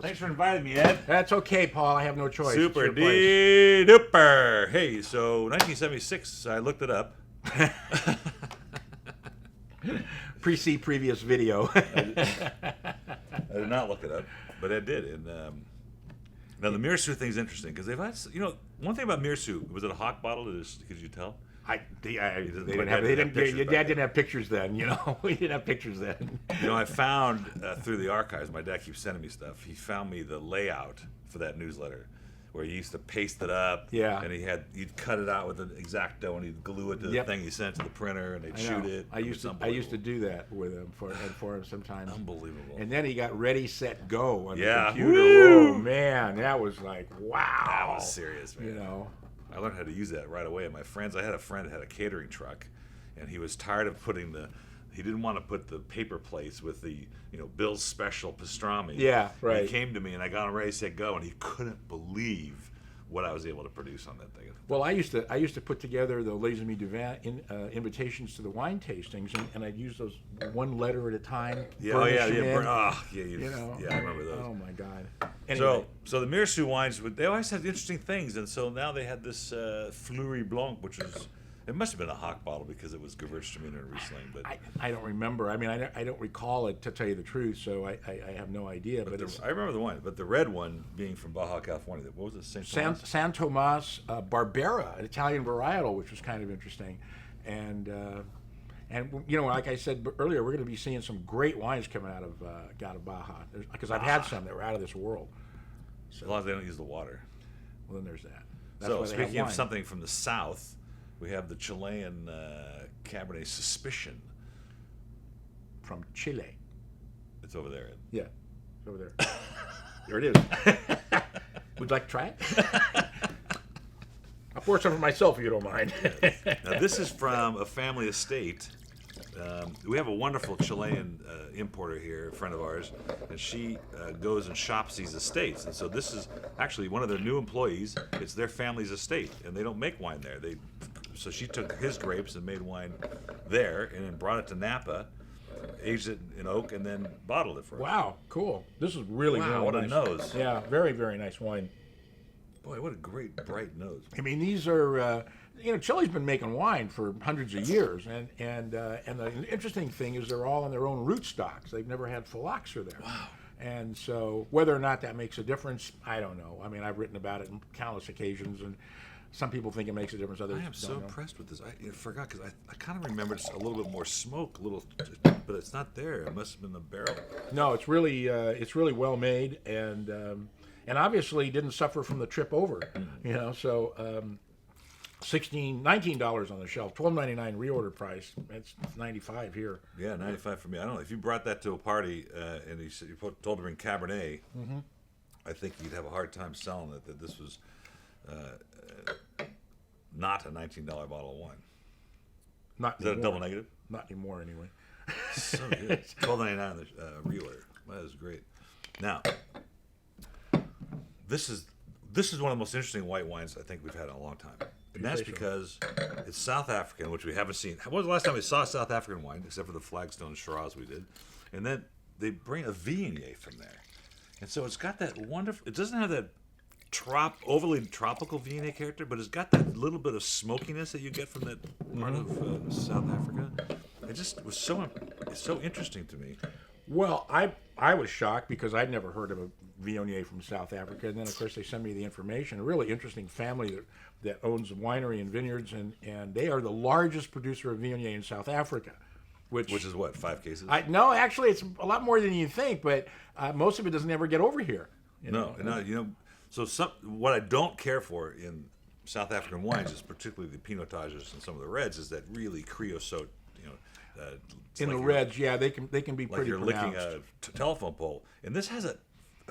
Thanks for inviting me, Ed. That's okay, Paul. I have no choice. Super duper. Hey, so 1976, I looked it up. Pre-see previous video. I did not look it up, but I did. And now the Mirsu thing's interesting because they've had, one thing about Mirsu, was it a hock bottle? Could you tell? Your dad didn't have pictures then, We didn't have pictures then. I found through the archives, my dad keeps sending me stuff. He found me the layout for that newsletter, where he used to paste it up. Yeah. And you'd cut it out with an X-Acto and he'd glue it to the thing. He sent it to the printer and they'd shoot it. I used to do that with him for him sometimes. Unbelievable. And then he got ready, set, go on the computer. Woo! Oh man, that was like wow. That was serious, man. I learned how to use that right away. And I had a friend that had a catering truck, and he was tired of he didn't want to put the paper plates with the, Bill's Special pastrami. Yeah, right. He came to me, and I got him ready, set, go, and he couldn't believe what I was able to produce on that thing. Well, I used to put together the Les Amis du Vin invitations to the wine tastings, and I'd use those one letter at a time. Yeah, I remember those. Oh my God. Anyway. So the Mirsu wines, they always had interesting things, and so now they had this Fleury Blanc, which was. It must have been a hock bottle because it was Gewürztraminer and Riesling, but I don't remember. I mean, I don't recall it, to tell you the truth, so I have no idea. But I remember the wine, but the red one being from Baja California. What was it? San Tomas Barbera, an Italian varietal, which was kind of interesting, and like I said earlier, we're going to be seeing some great wines coming out of Baja, because I've had some that were out of this world. So, as long as they don't use the water. Well, then there's that. So speaking of something from the south. We have the Chilean Cabernet Suspicion. From Chile. It's over there. Yeah, it's over there. There it is. Would you like to try it? I'll pour some for myself if you don't mind. Now, this is from a family estate. We have a wonderful Chilean importer here, a friend of ours, and she goes and shops these estates. And so this is actually one of their new employees. It's their family's estate, and they don't make wine there. So she took his grapes and made wine there, and then brought it to Napa, aged it in oak, and then bottled it for us. Wow, cool. This is really wow, what nice. a nose. Yeah, very, very nice wine. Boy, what a great, bright nose. I mean, these are, Chile's been making wine for hundreds of years, and the interesting thing is they're all on their own rootstocks. They've never had phylloxera there. Wow. And so whether or not that makes a difference, I don't know. I mean, I've written about it on countless occasions, and some people think it makes a difference. Others I am so don't know. impressed with this. I forgot because I kind of remember just a little bit more smoke, but it's not there. It must have been the barrel. No, it's really well made, and obviously didn't suffer from the trip over. So $19 on the shelf, $12.99 reorder price. It's $95 here. Yeah, $95 for me. I don't know if you brought that to a party and you told to bring Cabernet. Mm-hmm. I think you'd have a hard time selling it that this was not a $19 bottle of wine. Not Is anymore. that a double negative? Not anymore, anyway. So good. $12.99 on the reorder. That is great. Now, this is one of the most interesting white wines I think we've had in a long time. And that's because it's South African, which we haven't seen. When was the last time we saw South African wine, except for the Flagstone Shiraz we did? And then they bring a Viognier from there. And so it's got that wonderful, it doesn't have that overly tropical Viognier character, but it's got that little bit of smokiness that you get from that part of South Africa. It just was so interesting to me. Well, I was shocked because I'd never heard of a Viognier from South Africa, and then of course they sent me the information. A really interesting family that owns a winery and vineyards, and they are the largest producer of Viognier in South Africa. Which is what, 5 cases? No, actually it's a lot more than you think, but most of it doesn't ever get over here. So what I don't care for in South African wines is particularly the Pinotages and some of the reds is that really creosote. In the reds, yeah, they can be pretty like you're pronounced. licking a telephone pole, and this has a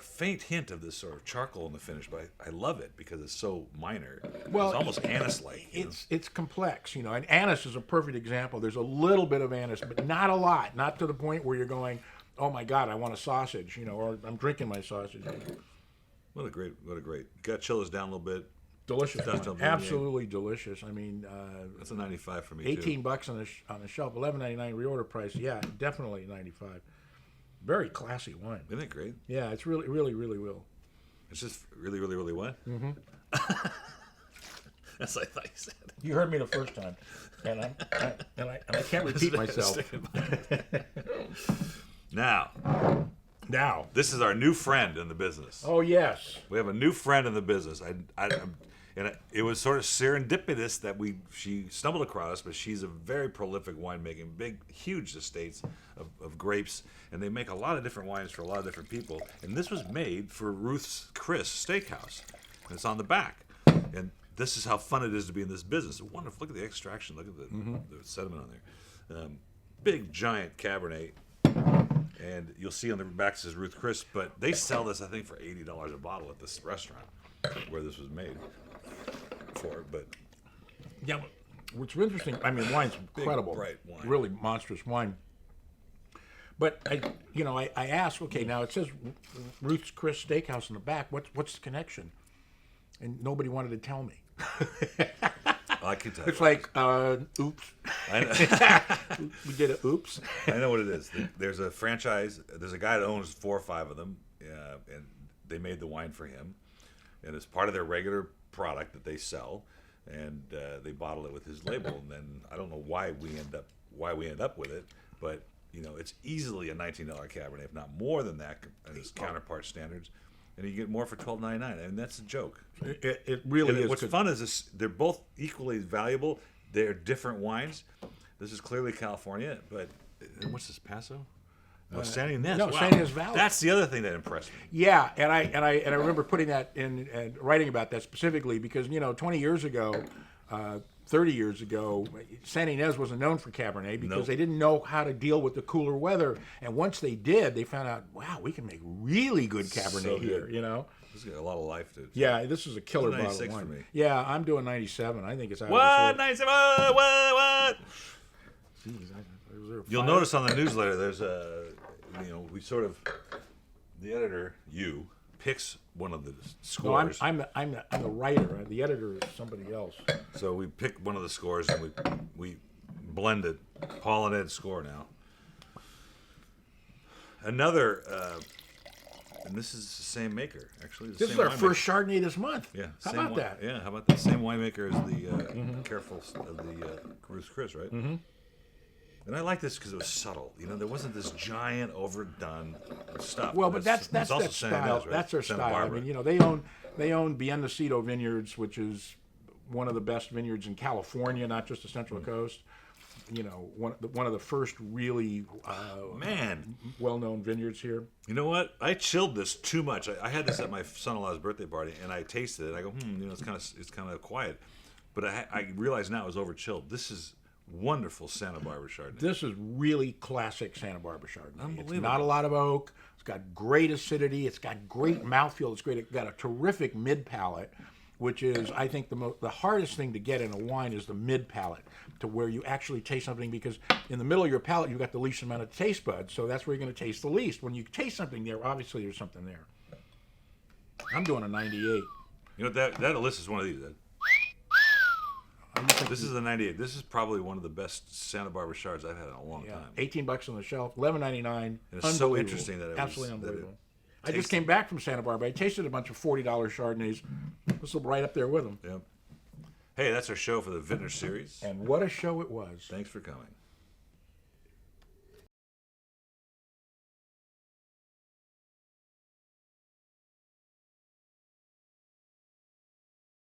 faint hint of this sort of charcoal in the finish, but I love it because it's so minor. Well, it's almost anise-like. It's complex, and anise is a perfect example. There's a little bit of anise, but not a lot, not to the point where you're going, oh my God, I want a sausage, or I'm drinking my sausage. What a great. Got to chill this down a little bit. Delicious, absolutely delicious. I mean, that's a 95 for me. $18 on the shelf, $11.99 reorder price. Yeah, definitely 95. Very classy wine. Isn't it great? Yeah, it's really, really, really well. It's just really, really, really what? Mm-hmm. That's what I thought you said. You heard me the first time, and I can't repeat myself. Now, this is our new friend in the business. Oh yes. We have a new friend in the business. It was sort of serendipitous that she stumbled across us, but she's a very prolific winemaking, huge estates of grapes, and they make a lot of different wines for a lot of different people. And this was made for Ruth's Chris Steakhouse, and it's on the back. And this is how fun it is to be in this business. It's wonderful. Look at the extraction. Look at the sediment on there. Big giant Cabernet. And you'll see on the back it says Ruth Chris, but they sell this, I think, for $80 a bottle at this restaurant where this was made for. But yeah, what's interesting, I mean, wine's incredible, bright wine. Really monstrous wine. But I asked, okay, now it says Ruth's Chris Steakhouse in the back. What's the connection? And nobody wanted to tell me. I can tell. It's like, oops. I know. We did it. Oops. I know what it is. There's a franchise. There's a guy that owns 4 or 5 of them, and they made the wine for him, and it's part of their regular product that they sell, and they bottle it with his label. And then I don't know why we end up with it, but it's easily a $19 Cabernet, if not more than that, in its counterpart standards. And you get more for $12.99, and that's a joke. It really is. What's fun is this, they're both equally valuable. They're different wines. This is clearly California, but what's this, Paso? San Ynez. No, Wow. San Ynez Valley. That's the other thing that impressed me. Yeah, and I remember putting that in and writing about that specifically because 20 years ago, 30 years ago, San Ynez wasn't known for Cabernet because they didn't know how to deal with the cooler weather. And once they did, they found out, wow, we can make really good Cabernet So here. good. This has got a lot of life to it. Yeah, this is a killer This is bottle of 96 wine. for me. Yeah, I'm doing 97. I think it's out What? of 97? What? Jeez, You'll notice on the newsletter, there's we sort of, the editor, picks one of the No, scores. I'm the writer. The editor is somebody else. So we pick one of the scores and we blend it. Paul and Ed's score now. Another, and this is the same maker, actually. This is our first Chardonnay this month. Yeah. How same about that? Yeah, how about that? Same winemaker as the Careful of the Ruth Chris, right? Mm-hmm. And I like this because it was subtle. There wasn't this giant, overdone stuff. Well, but that's also that San style. Ynez, right? That's their Santa style. Barbara. I mean, they own Vintners Vineyards, which is one of the best vineyards in California, not just the Central Coast. One of the first really well-known vineyards here. You know what? I chilled this too much. I had this at my son-in-law's birthday party, and I tasted it. And I go, it's kind of quiet, but I realize now it was over-chilled. This is wonderful Santa Barbara Chardonnay. This is really classic Santa Barbara Chardonnay. Unbelievable. It's not a lot of oak. It's got great acidity. It's got great mouthfeel. It's great. It's got a terrific mid palate, which is, I think, the hardest thing to get in a wine is the mid palate, to where you actually taste something, because in the middle of your palate you've got the least amount of taste buds, so that's where you're going to taste the least. When you taste something there, obviously there's something there. I'm doing a 98. That elicits one of these, Ed. This is a 98. This is probably one of the best Santa Barbara Chards I've had in a long time. $18 on the shelf, $11.99. And it's so interesting that it was absolutely unbelievable. I just tasted- came back from Santa Barbara. I tasted a bunch of $40 Chardonnays. This will right up there with them. Yep. Hey, that's our show for the Vintners Series. And what a show it was. Thanks for coming.